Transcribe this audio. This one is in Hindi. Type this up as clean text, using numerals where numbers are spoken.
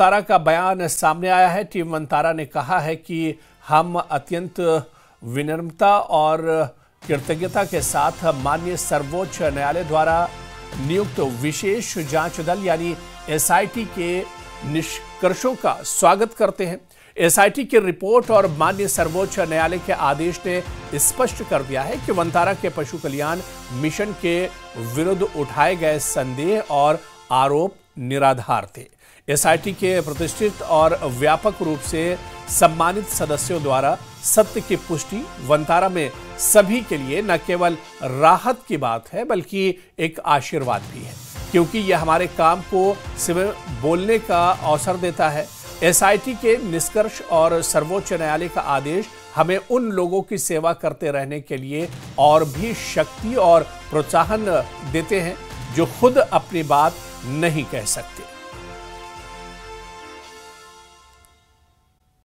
वनतारा का बयान सामने आया है। टीम वनतारा ने कहा है कि हम अत्यंत विनम्रता और कृतज्ञता के साथ माननीय सर्वोच्च न्यायालय द्वारा नियुक्त विशेष जांच दल यानी एसआईटी के निष्कर्षों का स्वागत करते हैं। एसआईटी की रिपोर्ट और माननीय सर्वोच्च न्यायालय के आदेश ने स्पष्ट कर दिया है कि वनतारा के पशु कल्याण मिशन के विरुद्ध उठाए गए संदेह और आरोप निराधार थे। एसआईटी के प्रतिष्ठित और व्यापक रूप से सम्मानित सदस्यों द्वारा सत्य की पुष्टि वनतारा में सभी के लिए न केवल राहत की बात है बल्कि एक आशीर्वाद भी है, क्योंकि यह हमारे काम को सिर्फ बोलने का अवसर देता है। एसआईटी के निष्कर्ष और सर्वोच्च न्यायालय का आदेश हमें उन लोगों की सेवा करते रहने के लिए और भी शक्ति और प्रोत्साहन देते हैं जो खुद अपनी बात नहीं कह सकते।